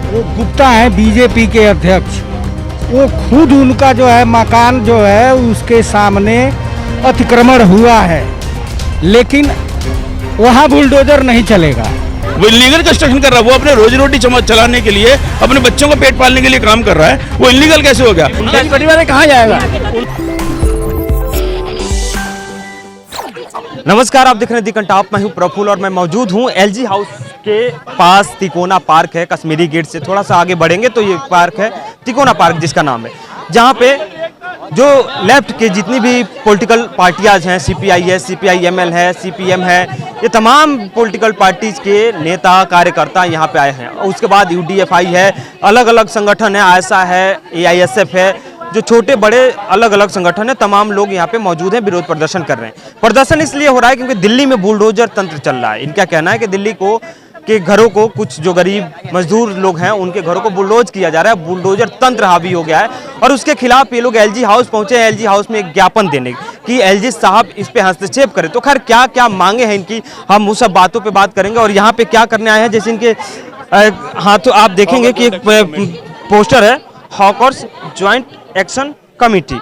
वो गुप्ता है बीजेपी के अध्यक्ष। वो खुद उनका जो है मकान जो है उसके सामने अतिक्रमण हुआ है, लेकिन वहाँ बुलडोजर नहीं चलेगा। वो इलीगल कंस्ट्रक्शन कर रहा है। वो अपने रोजी रोटी चलाने के लिए, अपने बच्चों को पेट पालने के लिए काम कर रहा है। वो इलीगल कैसे हो गया? उनका परिवार कहाँ जाएगा? नमस्कार, आप देख रहे हैं दी कंटाप। मैं हूं प्रफुल्ल और मैं मौजूद हूं एलजी हाउस के पास। तिकोना पार्क है, कश्मीरी गेट से थोड़ा सा आगे बढ़ेंगे तो ये पार्क है तिकोना पार्क जिसका नाम है, जहां पे जो लेफ्ट के जितनी भी पॉलिटिकल पार्टियां हैं, सीपीआई है, सीपीआई-एमएल है, सीपीएम है, ये तमाम पॉलिटिकल पार्टीज के नेता कार्यकर्ता यहाँ पे आए हैं। उसके बाद यूडीएफआई है, अलग अलग संगठन है, आयसा है, एआईएसएफ है, जो छोटे बड़े अलग अलग संगठन है, तमाम लोग यहाँ पे मौजूद हैं, विरोध प्रदर्शन कर रहे हैं। प्रदर्शन इसलिए हो रहा है क्योंकि दिल्ली में बुलडोजर तंत्र चल रहा है। इनका कहना है कि दिल्ली के घरों को, कुछ जो गरीब मजदूर लोग हैं उनके घरों को बुलडोज किया जा रहा है, बुलडोजर तंत्र हावी हो गया है। और उसके खिलाफ ये लोग एलजी हाउस पहुंचे हैं, एलजी हाउस में एक ज्ञापन देने कि एलजी साहब इस पे हस्तक्षेप करें। तो खैर क्या क्या मांगे हैं इनकी, हम उस सब बातों पे बात करेंगे। और यहाँ पे क्या करने आए हैं, जैसे इनके हाथों आप देखेंगे कि एक पोस्टर है, हॉकर्स ज्वाइंट एक्शन कमेटी।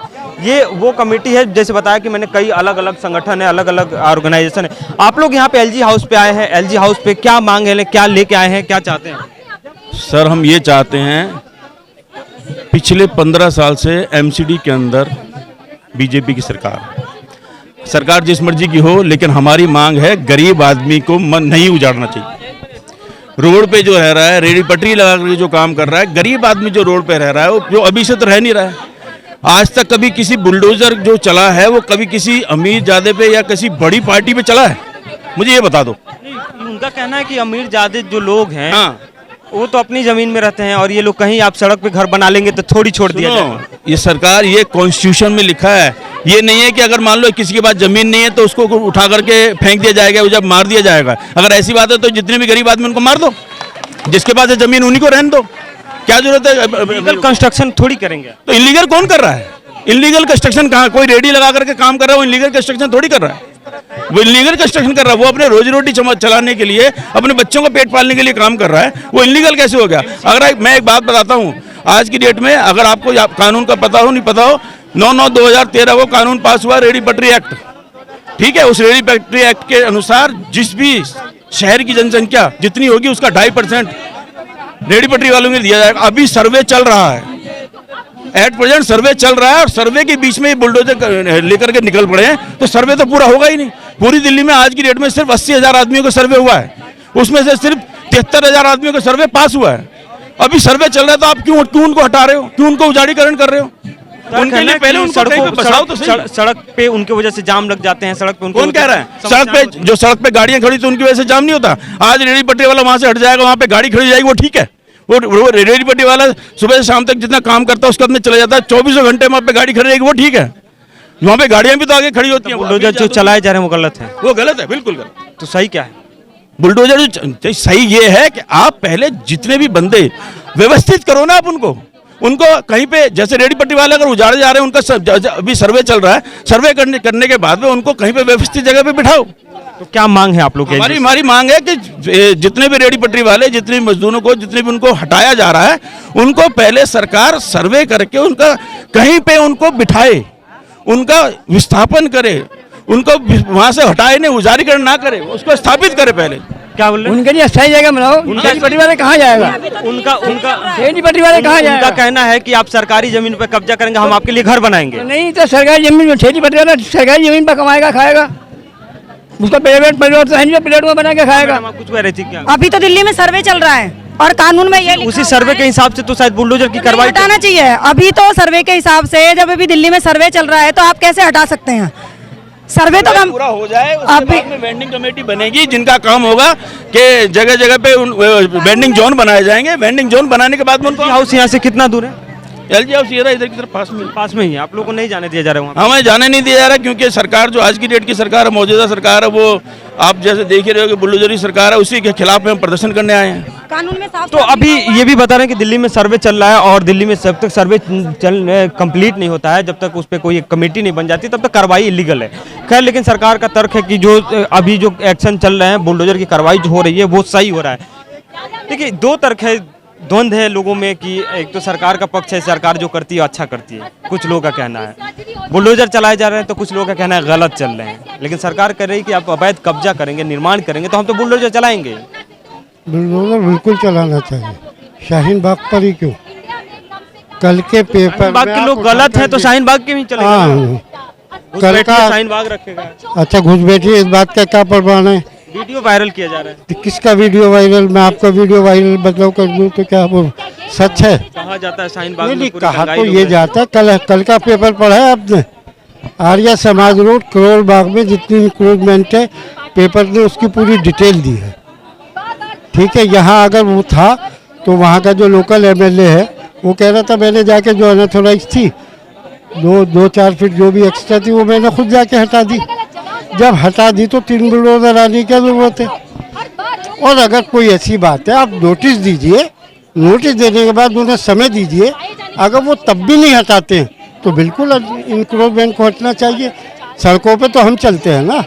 ये वो कमेटी है, जैसे बताया कि मैंने, कई अलग अलग संगठन है, अलग अलग ऑर्गेनाइजेशन है। आप लोग यहाँ पे एलजी हाउस पे आए हैं, एलजी हाउस पे क्या मांग है, क्या लेके आए हैं, क्या चाहते हैं? सर, हम ये चाहते हैं, पिछले 15 साल से एमसीडी के अंदर बीजेपी की सरकार जिस मर्जी की हो, लेकिन हमारी मांग है गरीब आदमी को मन नहीं उजाड़ना चाहिए। रोड पे जो रह रहा है, रेडी पटरी लगा करके जो काम कर रहा है, गरीब आदमी जो रोड पे रह रहा है, वो जो अभी से तो रह नहीं रहा है। आज तक कभी किसी बुलडोजर जो चला है वो कभी किसी अमीर जादे पे या किसी बड़ी पार्टी पे चला है? मुझे ये बता दो। उनका कहना है कि अमीर जादे जो लोग हैं, हाँ, वो तो अपनी जमीन में रहते हैं और ये लोग कहीं आप सड़क पे घर बना लेंगे तो थोड़ी छोड़ दिया जाएगा। ये सरकार, ये कॉन्स्टिट्यूशन में लिखा है। ये नहीं है कि अगर मान लो किसी के पास जमीन नहीं है तो उसको उठा करके फेंक दिया जाएगा, जब मार दिया जाएगा। अगर ऐसी बात है तो जितने भी गरीब आदमी उनको मार दो, जिसके पास है जमीन उन्हीं को रहने दो। क्या जरूरत है? इलीगल कंस्ट्रक्शन थोड़ी करेंगे। तो इलीगल कौन कर रहा है? इलीगल कंस्ट्रक्शन कहाँ? कोई रेडी लगा करके काम कर रहा है, वो इलीगल कंस्ट्रक्शन थोड़ी कर रहा है। वो इलीगल कंस्ट्रक्शन कर रहा है, वो अपने रोजी रोटी चलाने के लिए, अपने बच्चों को पेट पालने के लिए काम कर रहा है। वो इलीगल कैसे हो गया? अगर मैं एक बात बताता हूँ, आज की डेट में अगर आपको कानून का पता हो नहीं पता हो, 9/9/2013 को कानून पास हुआ, रेडी पटरी एक्ट। ठीक है, उस रेडी पटरी एक्ट के अनुसार जिस भी शहर की जनसंख्या जितनी होगी उसका 2.5% रेडी पटरी वालों को दिया जाएगा। अभी सर्वे चल रहा है, एट प्रेजेंट सर्वे चल रहा है, और सर्वे के बीच में बुलडोजर लेकर के निकल पड़े हैं, तो सर्वे तो पूरा होगा ही नहीं। पूरी दिल्ली में आज की डेट में सिर्फ 80,000 आदमियों का सर्वे हुआ है, उसमें से सिर्फ 73,000 आदमियों का सर्वे पास हुआ है। अभी सर्वे चल रहा है तो आप क्यों उनको हटा रहे हो, क्यों उनको उजाड़ीकरण कर रहे हो? उनके लिए पहले उनको बचाओ तो सही। सड़क पे उनके वजह से जाम लग जाते हैं। सड़क पे कौन कह रहा है? सड़क पे गाड़ियां खड़ी तो उनकी वजह से जाम नहीं होता। आज रेडी पटरी वाला वहां से हट जाएगा, वहां पे गाड़ी खड़ी जाएगी, वो ठीक है। वो रेडी पटरी वाला सुबह से शाम तक जितना काम करता है उसके अंदर चला जाता है, 24 घंटे वहां पे गाड़ी खड़ी रहेगी, वो ठीक है। वहां पे गाड़ियां भी तो आगे खड़ी होती हैं। बुलडोजर जो चलाए जा रहे हैं वो गलत है? वो गलत है, बिल्कुल गलत। तो सही क्या है? बुलडोजर जो सही ये है कि आप पहले जितने भी बंदे व्यवस्थित करो ना, आप उनको कहीं पे, जैसे रेडी पट्टी वाले अगर उजाड़े जा रहे हैं, उनका अभी सर्वे चल रहा है, सर्वे करने के बाद में उनको कहीं पे व्यवस्थित जगह पे बिठाओ। तो क्या मांग है आप लोग? हमारी मांग है कि जितने भी रेडी पटरी वाले, जितने भी मजदूरों को, जितने भी उनको हटाया जा रहा है, उनको पहले सरकार सर्वे करके उनका कहीं पे उनको बिठाए, उनका विस्थापन करे, उनको वहां से हटाए नहीं, उजारीकरण ना करे, उसको स्थापित करे पहले। क्या बोल रहे हैं? उनके लिए सही जगह बनाओ। उनका परिवार कहाँ जाएगा? उनका परिवार कहाँ जाएगा? उनका कहना है कि आप सरकारी जमीन पर कब्जा करेंगे, हम आपके लिए घर बनाएंगे। नहीं तो सरकारी जमीन में, ठेठी परिवार सरकारी जमीन पर कमाएगा, खाएगा। उसका प्राइवेट परिवार तो है नहीं, प्लेट में बना के खाएगा। कुछ कह रही थी क्या? अभी तो दिल्ली में सर्वे चल रहा है और कानून में ये उसी सर्वे के हिसाब से तो शायद बुलडोजर की कार्रवाई हटाना चाहिए। अभी तो सर्वे के हिसाब से, जब अभी दिल्ली में सर्वे चल रहा है तो आप कैसे हटा सकते हैं? सर्वे तो हम पूरा हो जाए, उसके बाद में वेंडिंग कमेटी बनेगी, जिनका काम होगा कि जगह जगह पे वेंडिंग जोन बनाए जाएंगे। वेंडिंग जोन बनाने के बाद में उनको हाउस यहाँ से कितना दूर है? एलजी हाउस ये इधर की तरफ पास में ही है। आप लोगों को नहीं जाने दिया जा रहा है वहाँ? हमें जाने नहीं दिया जा रहा, क्योंकि सरकार जो आज की डेट की सरकार है, मौजूदा सरकार है, वो आप जैसे देख ही रहे हो कि बुलडोजरी सरकार है, उसी के खिलाफ हम प्रदर्शन करने आए हैं। कानून में साफ। तो अभी ये भी बता रहे हैं कि दिल्ली में सर्वे चल रहा है और दिल्ली में जब तक सर्वे कंप्लीट नहीं होता है, जब तक उस पर कोई कमेटी नहीं बन जाती, तब तक कार्रवाई इलीगल है। खैर, लेकिन सरकार का तर्क है कि जो अभी जो एक्शन चल रहे हैं, बुलडोजर की कार्रवाई जो हो रही है वो सही हो रहा है। देखिए, दो तर्क है द्वंद है लोगों में कि एक तो सरकार का पक्ष है, सरकार जो करती है अच्छा करती है, कुछ लोगों का कहना है। बुलडोजर चलाए जा रहे हैं तो कुछ लोगों का कहना है गलत चल रहे हैं, लेकिन सरकार कह रही है कि आप अवैध कब्जा करेंगे, निर्माण करेंगे तो हम तो बुलडोजर चलाएंगे। बुलडोजर बिल्कुल चलाना चाहिए, शाहीन बाग पर ही क्यों? कल के पेपर शाहीन बाग के लोग गलत हैं तो शाहीन बाग के भी चलेगा। हाँ, कल का शाहीन बाग रखेगा। अच्छा घुसपैठी, इस बात का क्या प्रमाण है? वीडियो वायरल किया जा रहा है। तो किसका वीडियो वायरल? मैं आपका वीडियो वायरल बदलाव कर दूं तो क्या वो सच है? कहा जाता है शाहीन बाग नहीं में नहीं, पूरी कहा दंगाई तो लोग ये हैं। जाता है। कल का पेपर पढ़ा है आपने? आर्या समाज रोड करोल बाग में जितनी इंक्रोचमेंट है, पेपर ने उसकी पूरी डिटेल दी है। ठीक है, यहाँ अगर वो था तो वहाँ का जो लोकल एमएलए है वो कह रहा था मैंने जाके जो अनऑथोराइज थी 2-4 फीट जो भी एक्स्ट्रा थी वो मैंने खुद जाके हटा दी। जब हटा दी तो 3 बुलडोजर आने की जरूरत है। और अगर कोई ऐसी बात है आप नोटिस दीजिए, नोटिस देने के बाद उन्हें समय दीजिए। अगर वो तब भी नहीं हटाते हैं तो बिल्कुल इंक्रोचमेंट को हटना चाहिए। सड़कों पे तो हम चलते हैं ना,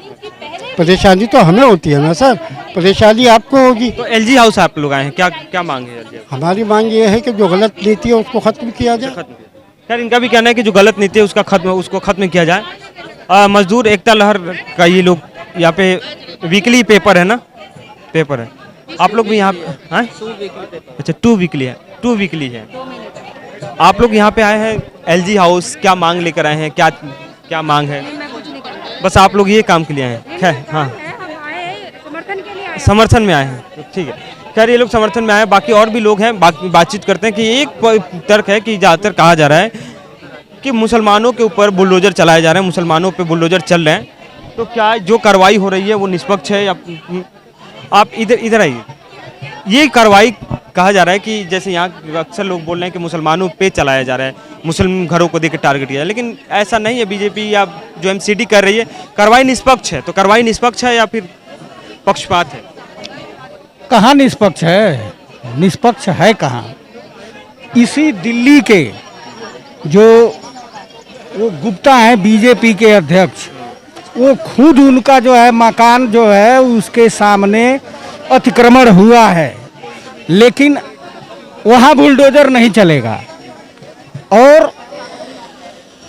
परेशानी तो हमें होती है ना सर, परेशानी आपको होगी। तो एलजी हाउस आप लोग आए हैं, क्या क्या मांग है LG हाउस? हमारी मांग ये है कि जो गलत नीति है उसको खत्म किया जाए। खैर इनका भी कहना है कि जो गलत नीति है उसको खत्म किया जाए। मजदूर एकता लहर का ये लोग यहाँ पे वीकली पेपर है ना, पेपर है। आप लोग भी यहाँ पे हैं? अच्छा 2 वीकली है, 2 वीकली है। आप लोग यहाँ पे आए हैं एलजी हाउस, क्या मांग लेकर आए हैं, क्या क्या मांग है? बस आप लोग ये काम के लिए आए हैं? खैर हाँ, समर्थन में आए हैं, तो ठीक है। खैर ये लोग समर्थन में आए हैं, बाकी और भी लोग हैं, बातचीत करते हैं कि एक तर्क है कि ज़्यादातर कहा जा रहा है कि मुसलमानों के ऊपर बुलडोजर चलाए जा रहे हैं, मुसलमानों पे बुलडोजर चल रहे हैं, तो क्या जो कार्रवाई हो रही है वो निष्पक्ष है? या आप इधर आइए। ये कार्रवाई कहा जा रहा है कि जैसे यहाँ अक्सर लोग बोल रहे हैं कि मुसलमानों पे चलाया जा रहा है, मुस्लिम घरों को देकर टारगेट किया, लेकिन ऐसा नहीं है। बीजेपी या जो एमसीडी कर रही है कार्रवाई निष्पक्ष है, तो कार्रवाई निष्पक्ष है या फिर पक्षपात है? कहाँ निष्पक्ष है? निष्पक्ष है कहाँ? इसी दिल्ली के जो वो गुप्ता हैं बीजेपी के अध्यक्ष, वो खुद उनका जो है मकान जो है उसके सामने अतिक्रमण हुआ है, लेकिन वहाँ बुलडोजर नहीं चलेगा। और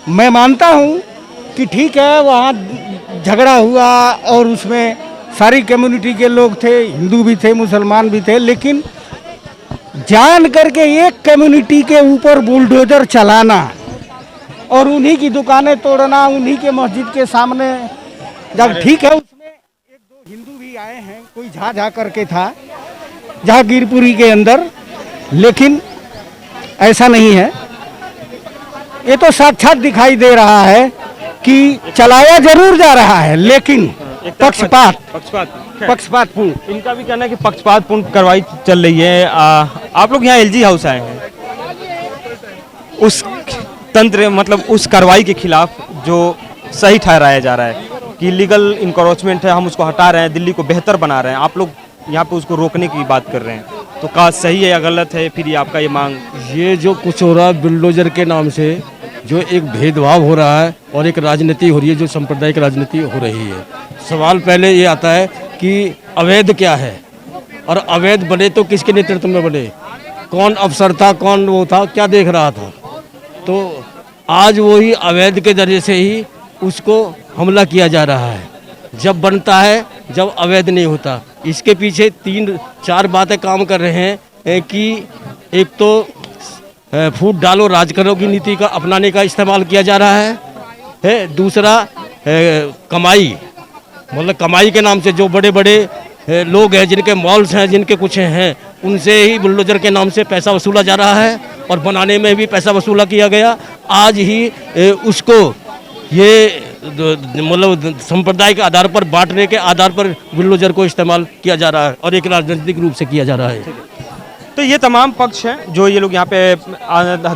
मैं मानता हूँ कि ठीक है वहाँ झगड़ा हुआ और उसमें सारी कम्युनिटी के लोग थे, हिंदू भी थे, मुसलमान भी थे, लेकिन जान करके एक कम्युनिटी के ऊपर बुलडोजर चलाना और उन्हीं की दुकानें तोड़ना, उन्हीं के मस्जिद के सामने जब ठीक है उसमें 1-2 हिंदू भी आए हैं, कोई झा करके था जहांगीरपुरी के अंदर, लेकिन ऐसा नहीं है। ये तो साक्षात दिखाई दे रहा है कि चलाया जरूर जा रहा है लेकिन पक्षपातपूर्ण। इनका भी कहना है कि पक्षपातपूर्ण कार्रवाई चल रही है। आप लोग यहाँ एलजी हाउस आए हैं, उस तंत्र मतलब उस कार्रवाई के खिलाफ जो सही ठहराया जा रहा है कि इलीगल इंक्रोचमेंट है, हम उसको हटा रहे हैं, दिल्ली को बेहतर बना रहे हैं, आप लोग यहाँ पे उसको रोकने की बात कर रहे हैं, तो क्या सही है या गलत है? फिर ये आपका ये मांग, ये जो कुछ हो रहा है बुलडोजर के नाम से, जो एक भेदभाव हो रहा है और एक राजनीति हो रही है, जो सांप्रदायिक राजनीति हो रही है। सवाल पहले ये आता है कि अवैध क्या है, और अवैध बने तो किसके नेतृत्व में बने, कौन अफसर था, कौन वो था, क्या देख रहा था। तो आज वही अवैध के जरिए से ही उसको हमला किया जा रहा है। जब बनता है, जब अवैध नहीं होता। इसके पीछे 3-4 बातें काम कर रहे हैं कि एक तो फूट डालो राज करो की नीति का अपनाने का इस्तेमाल किया जा रहा है। दूसरा कमाई, मतलब कमाई के नाम से जो बड़े बड़े लोग हैं, जिनके मॉल्स हैं, जिनके कुछ हैं, उनसे ही बुलडोजर के नाम से पैसा वसूला जा रहा है और बनाने में भी पैसा वसूला किया गया। आज ही उसको ये मतलब संप्रदाय के आधार पर, बांटने के आधार पर बुलडोजर को इस्तेमाल किया जा रहा है और एक राजनीतिक रूप से किया जा रहा है। तो ये तमाम पक्ष हैं जो ये लोग यहाँ पे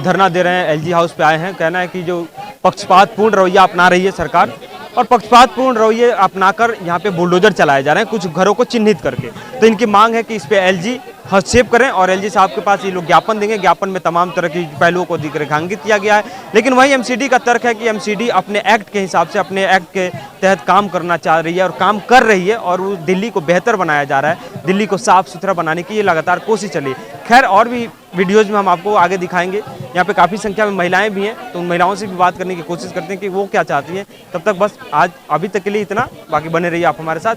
धरना दे रहे हैं, एलजी हाउस पे आए हैं। कहना है कि जो पक्षपातपूर्ण रवैया अपना रही है सरकार, और पक्षपातपूर्ण रवैया अपनाकर यहाँ पे बुलडोजर चलाए जा रहे हैं कुछ घरों को चिन्हित करके। तो इनकी मांग है कि इस पे एलजी हस्तक्षेप करें और एलजी साहब के पास ये लोग ज्ञापन देंगे। ज्ञापन में तमाम तरह की पहलुओं को रेखांकित किया गया है। लेकिन वही एमसीडी का तर्क है कि एमसीडी अपने एक्ट के हिसाब से, अपने एक्ट के तहत काम करना चाह रही है और काम कर रही है, और वो दिल्ली को बेहतर बनाया जा रहा है, दिल्ली को साफ सुथरा बनाने की ये लगातार कोशिश चली। खैर, और भी वीडियोज़ में हम आपको आगे दिखाएंगे। यहाँ पे काफ़ी संख्या में महिलाएं भी हैं, तो उन महिलाओं से भी बात करने की कोशिश करते हैं कि वो क्या चाहती हैं। तब तक बस आज अभी तक के लिए इतना, बाकी बने रहिए आप हमारे साथ।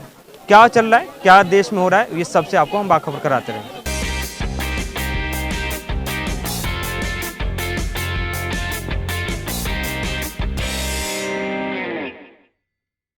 क्या चल रहा है, क्या देश में हो रहा है, ये सबसे आपको हम बाखबर कराते रहेंगे।